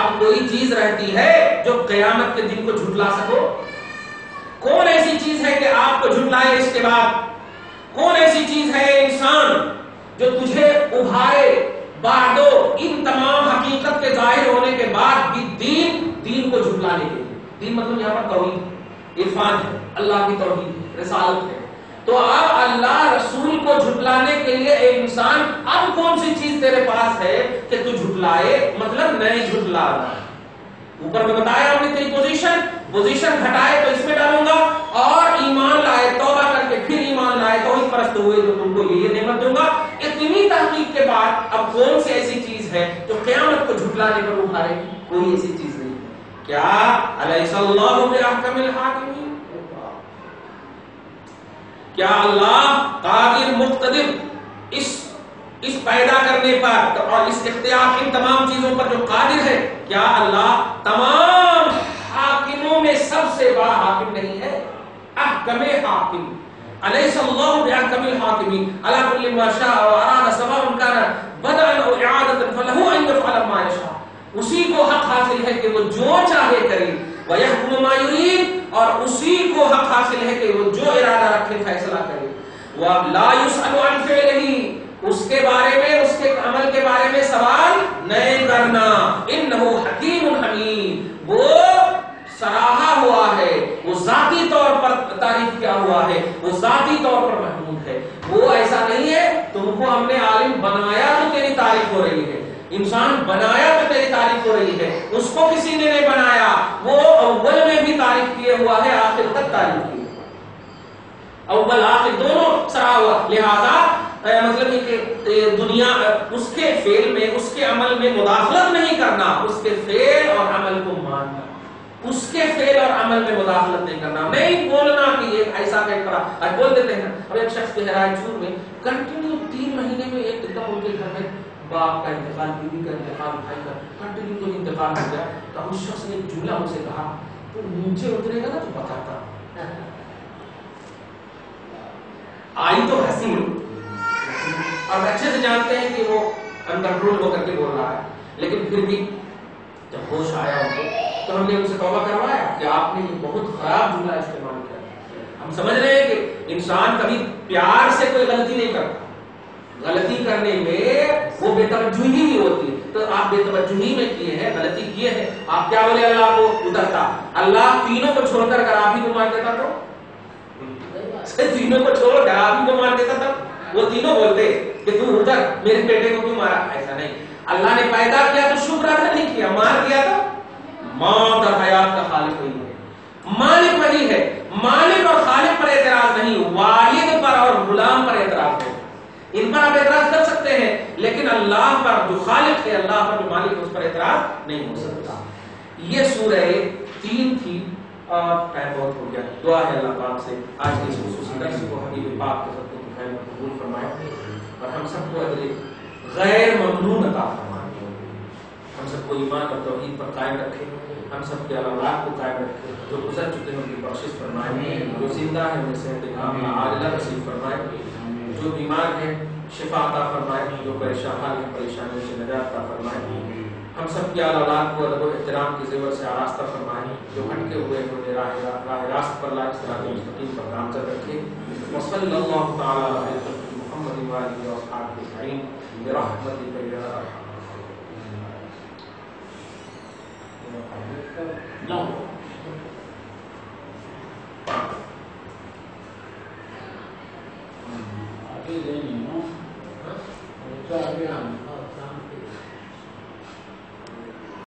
اب کوئی چیز رہتی ہے جو قیامت کے دن کو جھٹلا سکو؟ کون ایسی چیز ہے کہ آپ کو جھٹلائے اس کے بعد؟ کون ایسی چیز ہے انسان جو تجھے ابھارے بعد ان تمام حقیقت کے ظاہر ہونے کے بعد بھی دین کو جھٹلانے کے لیے؟ دین مطلب یہاں پر توحید، عرفان ہے، اللہ کی توحید، رسالت ہے. تو اب اللہ رسول کو جھٹلانے کے لیے ایک انسان، اب کون سی چیز تیرے پاس ہے کہ تو جھٹلائے؟ مطلب نہیں جھٹلا رہا. اوپر میں بتایا ہم نے تیری پوزیشن گھٹائے تو اس میں ڈالوں گا، اور ایمان لائے توبہ کر کے پھر ایمان لائے توحید پرست ہوئے تو تم کو یہ نعمت دوں گا. اتنی تحقیق کے بعد اب کون سی ایسی چیز ہے جو قیامت کو جھٹلانے پر ابھارے؟ کوئی ایسی چیز نہیں ہے. کیا الیس اللہ باحکم الحاکمین؟ کیا اللہ قادر مقتدر اس پیدا کرنے پر اور اس اختیار ان تمام چیزوں پر جو قادر ہے، کیا اللہ تمام حاکموں میں سب سے بڑا حاکم نہیں ہے؟ احکم حاکم. الیس اللہ باحکم الحاکمین علی کل ما شاء واراد سواء کان بدءا او اعادۃ فلہ ان یفعل ما یشاء. اسی کو حق حاصل ہے کہ وہ جو چاہے کرے، ویحکم ما یرید، اور اسی کو حق حاصل ہے کہ وہ جو ارادہ رکھے فیصلہ کرے. ولا یسأل عن فعلہ، اس کے بارے میں، اس کے عمل کے بارے میں سوال نہیں کرنا. انہ حکیم حمید، وہ سراہا ہوا ہے، وہ ذاتی طور پر تعریف کیا ہوا ہے، وہ ذاتی طور پر محمود ہے. وہ ایسا نہیں ہے تم کو ہم نے عالم بنایا تو تیری تعریف ہو رہی ہے، انسان بنایا تو تیری تعریف ہو رہی ہے. اس کو کسی نے نہیں بنایا، وہ اول میں بھی تعریف کیے ہوا ہے، آخر تک تعریف کی، اول آخر دونوں سرا ہوا. لہذا مطلب یہ کہ دنیا اس کے فعل میں، اس کے عمل میں مداخلت نہیں کرنا، اس کے فعل اور عمل کو ماننا. اس کے فعل اور عمل میں مداخلت نہیں کرنا، نہیں بولنا کہ یہ ایسا کہ کرا. بول دیتے ہیں اب ایک شخص کے رائچور میں کنٹینیو 3 مہینے میں ایک دفعہ ان کے گھر میں باپ کا انتقال، بیوی کا انتقال، بھائی کا کنٹینیو تو انتقال ہو گیا. تو اس شخص نے ایک جملہ مجھ سے کہا، تو نیچے اترے گا نا تو بتاتا. آئی تو ہنسی اور اچھے سے جانتے ہیں کہ وہ انکنٹرول ہو کر کے بول رہا ہے، لیکن پھر بھی جب ہوش آیا ان کو تو ہم نے ان سے توبہ کروایا کہ آپ نے یہ بہت خراب جملہ استعمال کیا. ہم سمجھ رہے ہیں کہ انسان کبھی پیار سے کوئی غلطی نہیں کرتا، غلطی کرنے میں وہ بے توجہی ہی ہوتی ہے. تو آپ بے توجہی میں کیے ہیں، غلطی کیے ہیں، آپ کیا بولے اللہ کو ادھرتا؟ اللہ تینوں کو چھوڑ کر اگر آپ ہی کو مان دیتا تو تینوں کو چھوڑ کر آپ ہی کو مان دیتا تھا، وہ تینوں بولتے کہ تو ادھر میرے بیٹے کو کیوں مارا؟ ایسا نہیں. اللہ نے پیدا کیا تو شکر ادا نہیں کیا، مار دیا تو. موت اور حیات کا خالق وہی ہے، مالک وہی ہے. مالک اور خالق پر اعتراض نہیں، والد پر اور غلام پر اعتراض ہے. ان پر آپ اعتراض کر سکتے ہیں، لیکن اللہ پر جو خالق ہے، اللہ پر جو مالک ہے، اس پر اعتراض نہیں ہو سکتا. یہ سورہ 3 تھی اور ٹائم بہت ہو گیا. دعا ہے اللہ پاک سے آج کے اس خصوصی درس کو حبیب پاک کے صدقے کی خیر قبول فرمائے اور ہم سب کو اجر غیر ممنون عطا فرمائے. ہم سب کو ایمان اور توحید پر قائم رکھے، ہم سب کے اولاد کو قائم رکھے. جو گزر چکے ہیں ان کی بخشش فرمائے، جو زندہ ہیں انہیں صحت کاملہ عاجلہ نصیب فرمائے، جو بیمار ہیں شفا عطا فرمائے، جو پریشان ہیں پریشانیوں سے نجات عطا فرمائے. ہم سب کی اولاد کو ادب و احترام کے زیور سے آراستہ فرمائے، جو ہٹکے ہوئے انہیں راہ راست پر لائق صراط مستقیم پر گامزد رکھے. وصلی اللہ تعالی علی محمد و آلہ و اصحابہ اجمعین برحمتک یا ارحم آگے دینی نا،